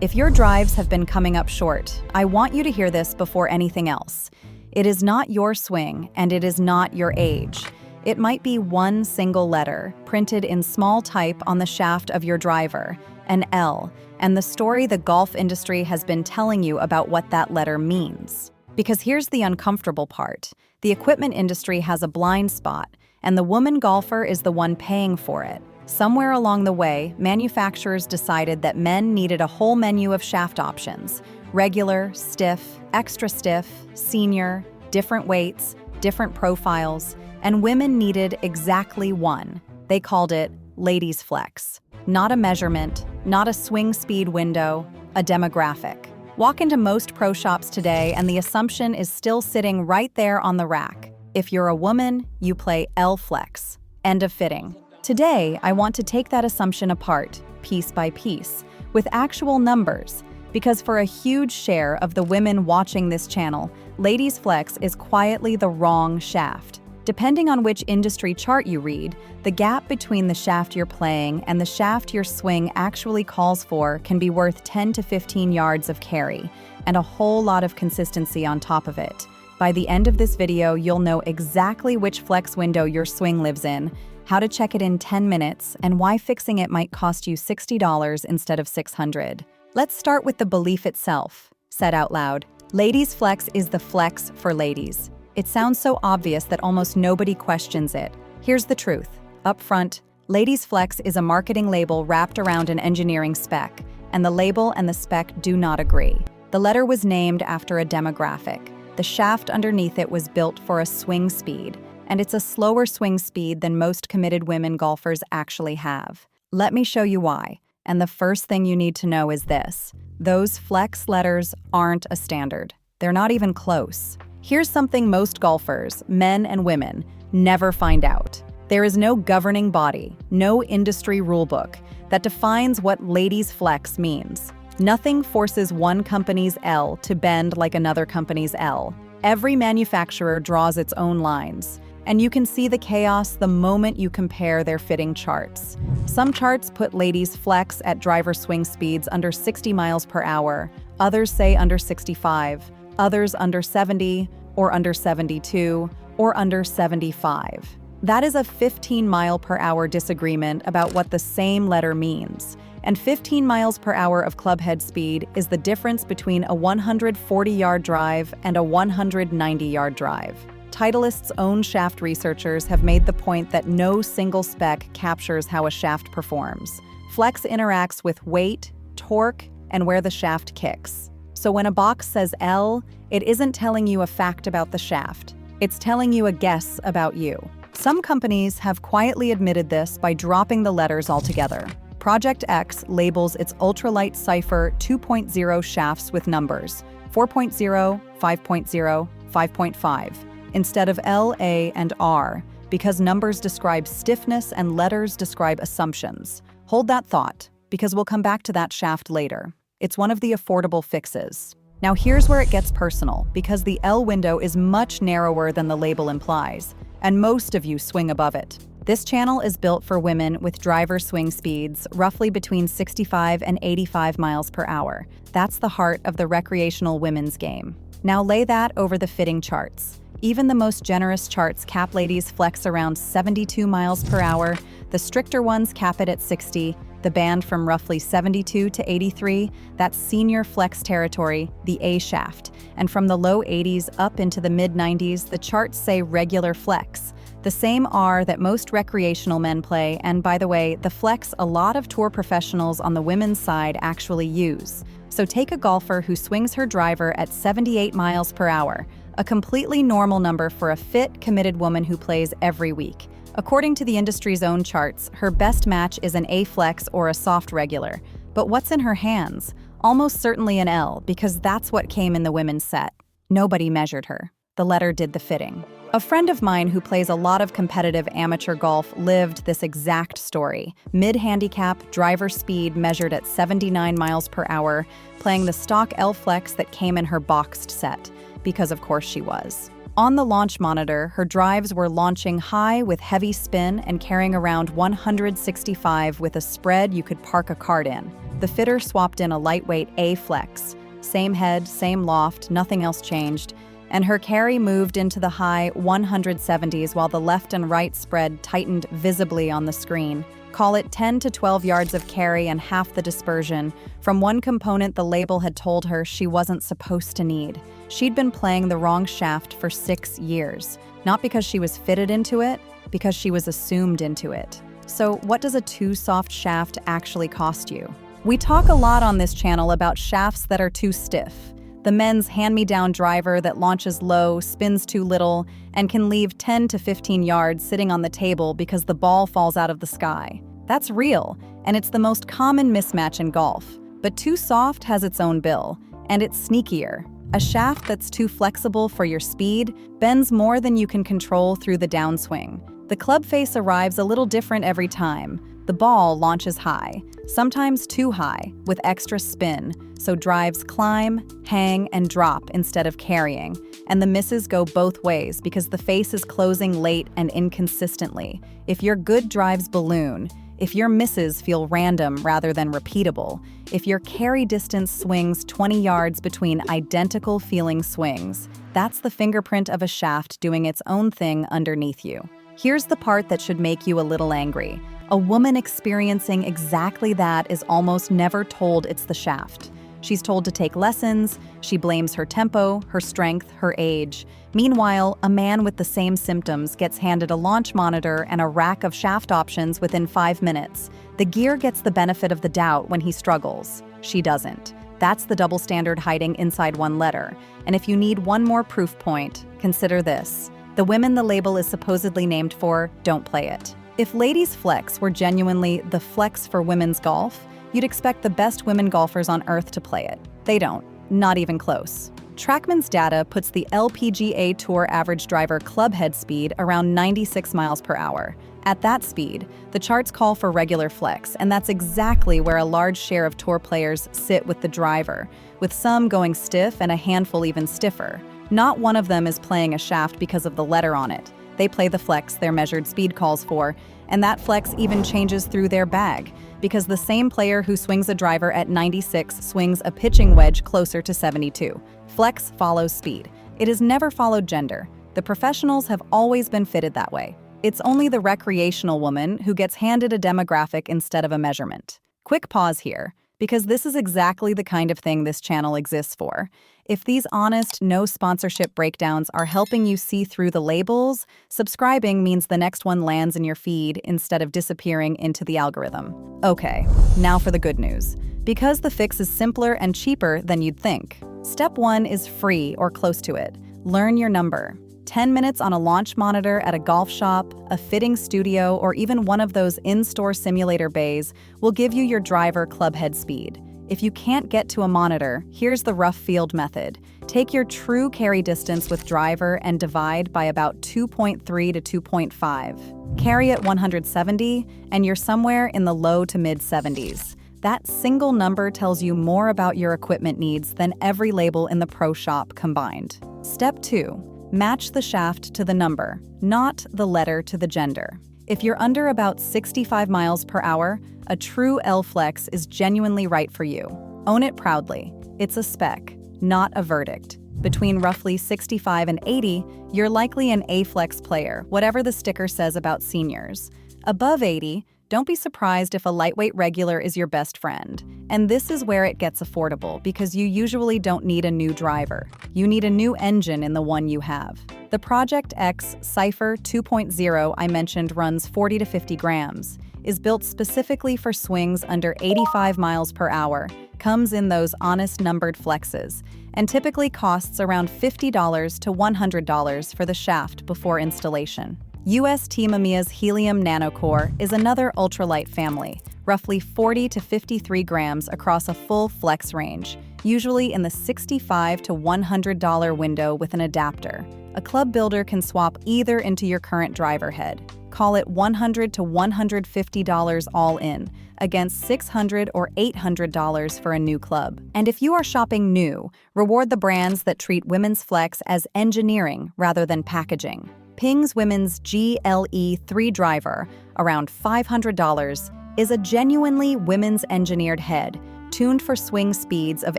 If your drives have been coming up short, I want you to hear this before anything else. It is not your swing, and it is not your age. It might be one single letter, printed in small type on the shaft of your driver, an L, and the story the golf industry has been telling you about what that letter means. Because here's the uncomfortable part. The equipment industry has a blind spot, and the woman golfer is the one paying for it. Somewhere along the way, manufacturers decided that men needed a whole menu of shaft options: regular, stiff, extra stiff, senior, different weights, different profiles, and women needed exactly one. They called it Ladies Flex. Not a measurement, not a swing speed window, a demographic. Walk into most pro shops today and the assumption is still sitting right there on the rack. If you're a woman, you play L Flex. End of fitting. Today, I want to take that assumption apart, piece by piece, with actual numbers, because for a huge share of the women watching this channel, Ladies Flex is quietly the wrong shaft. Depending on which industry chart you read, the gap between the shaft you're playing and the shaft your swing actually calls for can be worth 10 to 15 yards of carry, and a whole lot of consistency on top of it. By the end of this video, you'll know exactly which flex window your swing lives in, how to check it in 10 minutes, and why fixing it might cost you $60 instead of $600. Let's start with the belief itself. Said out loud, Ladies Flex is the flex for ladies. It sounds so obvious that almost nobody questions it. Here's the truth. Up front, Ladies Flex is a marketing label wrapped around an engineering spec, and the label and the spec do not agree. The letter was named after a demographic. The shaft underneath it was built for a swing speed, and it's a slower swing speed than most committed women golfers actually have. Let me show you why. And the first thing you need to know is this. Those flex letters aren't a standard. They're not even close. Here's something most golfers, men and women, never find out. There is no governing body, no industry rulebook that defines what Ladies Flex means. Nothing forces one company's L to bend like another company's L. Every manufacturer draws its own lines, and you can see the chaos the moment you compare their fitting charts. Some charts put Ladies Flex at driver swing speeds under 60 miles per hour, others say under 65, others under 70, or under 72, or under 75. That is a 15 mile per hour disagreement about what the same letter means. And 15 miles per hour of clubhead speed is the difference between a 140-yard drive and a 190-yard drive. Titleist's own shaft researchers have made the point that no single spec captures how a shaft performs. Flex interacts with weight, torque, and where the shaft kicks. So when a box says L, it isn't telling you a fact about the shaft. It's telling you a guess about you. Some companies have quietly admitted this by dropping the letters altogether. Project X labels its ultralight Cypher 2.0 shafts with numbers 4.0, 5.0, 5.5, instead of L, A, and R, because numbers describe stiffness and letters describe assumptions. Hold that thought, because we'll come back to that shaft later. It's one of the affordable fixes. Now here's where it gets personal, because the L window is much narrower than the label implies, and most of you swing above it. This channel is built for women with driver swing speeds roughly between 65 and 85 miles per hour. That's the heart of the recreational women's game. Now lay that over the fitting charts. Even the most generous charts cap Ladies Flex around 72 miles per hour. The stricter ones cap it at 60. The band from roughly 72 to 83, that's senior flex territory, the A shaft. And from the low 80s up into the mid-90s, the charts say regular flex. The same R that most recreational men play, and by the way, the flex a lot of tour professionals on the women's side actually use. So take a golfer who swings her driver at 78 miles per hour, a completely normal number for a fit, committed woman who plays every week. According to the industry's own charts, her best match is an A flex or a soft regular. But what's in her hands? Almost certainly an L, because that's what came in the women's set. Nobody measured her. The letter did the fitting. A friend of mine who plays a lot of competitive amateur golf lived this exact story. Mid-handicap, driver speed measured at 79 miles per hour, playing the stock L Flex that came in her boxed set, because of course she was. On the launch monitor, her drives were launching high with heavy spin and carrying around 165 with a spread you could park a cart in. The fitter swapped in a lightweight A flex. Same head, same loft, nothing else changed. And her carry moved into the high 170s while the left and right spread tightened visibly on the screen. Call it 10 to 12 yards of carry and half the dispersion from one component the label had told her she wasn't supposed to need. She'd been playing the wrong shaft for 6 years, not because she was fitted into it, because she was assumed into it. So what does a too soft shaft actually cost you? We talk a lot on this channel about shafts that are too stiff. The men's hand-me-down driver that launches low, spins too little, and can leave 10 to 15 yards sitting on the table because the ball falls out of the sky. That's real, and it's the most common mismatch in golf. But too soft has its own bill, and it's sneakier. A shaft that's too flexible for your speed bends more than you can control through the downswing. The club face arrives a little different every time. The ball launches high, sometimes too high, with extra spin, so drives climb, hang, and drop instead of carrying. And the misses go both ways because the face is closing late and inconsistently. If your good drives balloon, if your misses feel random rather than repeatable, if your carry distance swings 20 yards between identical feeling swings, that's the fingerprint of a shaft doing its own thing underneath you. Here's the part that should make you a little angry. A woman experiencing exactly that is almost never told it's the shaft. She's told to take lessons, she blames her tempo, her strength, her age. Meanwhile, a man with the same symptoms gets handed a launch monitor and a rack of shaft options within 5 minutes. The gear gets the benefit of the doubt when he struggles. She doesn't. That's the double standard hiding inside one letter. And if you need one more proof point, consider this. The women the label is supposedly named for don't play it. If Ladies Flex were genuinely the flex for women's golf, you'd expect the best women golfers on earth to play it. They don't, not even close. TrackMan's data puts the LPGA Tour average driver club head speed around 96 miles per hour. At that speed, the charts call for regular flex, and that's exactly where a large share of tour players sit with the driver, with some going stiff and a handful even stiffer. Not one of them is playing a shaft because of the letter on it. They play the flex their measured speed calls for, and that flex even changes through their bag, because the same player who swings a driver at 96 swings a pitching wedge closer to 72. Flex follows speed. It has never followed gender. The professionals have always been fitted that way. It's only the recreational woman who gets handed a demographic instead of a measurement. Quick pause here, because this is exactly the kind of thing this channel exists for. If these honest, no sponsorship breakdowns are helping you see through the labels, subscribing means the next one lands in your feed instead of disappearing into the algorithm. Okay, now for the good news. Because the fix is simpler and cheaper than you'd think. Step 1 is free or close to it. Learn your number. 10 minutes on a launch monitor at a golf shop, a fitting studio, or even one of those in-store simulator bays will give you your driver club head speed. If you can't get to a monitor, here's the rough field method. Take your true carry distance with driver and divide by about 2.3 to 2.5. Carry at 170, and you're somewhere in the low to mid-70s. That single number tells you more about your equipment needs than every label in the pro shop combined. Step 2. Match the shaft to the number, not the letter to the gender. If you're under about 65 miles per hour, a true L-Flex is genuinely right for you. Own it proudly. It's a spec, not a verdict. Between roughly 65 and 80, you're likely an A-Flex player, whatever the sticker says about seniors. Above 80, don't be surprised if a lightweight regular is your best friend. And this is where it gets affordable, because you usually don't need a new driver. You need a new engine in the one you have. The Project X Cypher 2.0 I mentioned runs 40 to 50 grams, is built specifically for swings under 85 miles per hour, comes in those honest numbered flexes, and typically costs around $50 to $100 for the shaft before installation. UST Mamiya's Helium Nanocore is another ultralight family, roughly 40 to 53 grams across a full flex range, usually in the $65 to $100 window with an adapter. A club builder can swap either into your current driver head. Call it $100 to $150 all in, against $600 or $800 for a new club. And if you are shopping new, reward the brands that treat women's flex as engineering rather than packaging. Ping's Women's GLE3 driver, around $500, is a genuinely women's engineered head, tuned for swing speeds of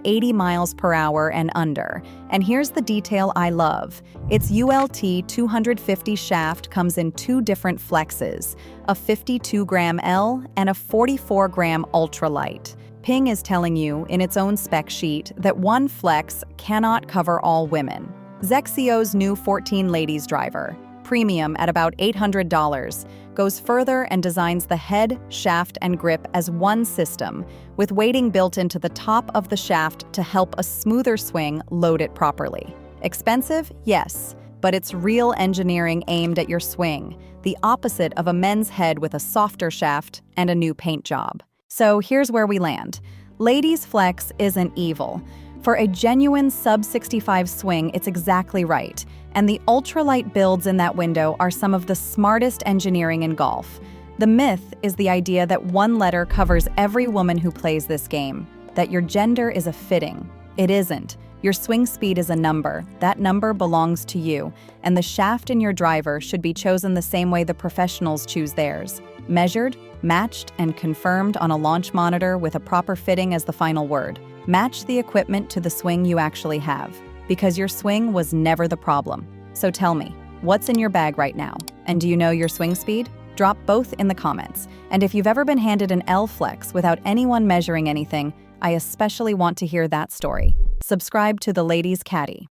80 miles per hour and under. And here's the detail I love. Its ULT 250 shaft comes in two different flexes, a 52-gram L and a 44-gram ultralight. Ping is telling you in its own spec sheet that one flex cannot cover all women. XXIO's new 14 ladies driver, premium at about $800, goes further and designs the head, shaft, and grip as one system, with weighting built into the top of the shaft to help a smoother swing load it properly. Expensive? Yes, but it's real engineering aimed at your swing, the opposite of a men's head with a softer shaft and a new paint job. So here's where we land. Ladies Flex isn't evil. For a genuine sub-65 swing, it's exactly right. And the ultralight builds in that window are some of the smartest engineering in golf. The myth is the idea that one letter covers every woman who plays this game, that your gender is a fitting. It isn't. Your swing speed is a number. That number belongs to you, and the shaft in your driver should be chosen the same way the professionals choose theirs. Measured, matched, and confirmed on a launch monitor with a proper fitting as the final word. Match the equipment to the swing you actually have, because your swing was never the problem. So tell me, what's in your bag right now? And do you know your swing speed? Drop both in the comments. And if you've ever been handed an L Flex without anyone measuring anything, I especially want to hear that story. Subscribe to The Ladies Caddy.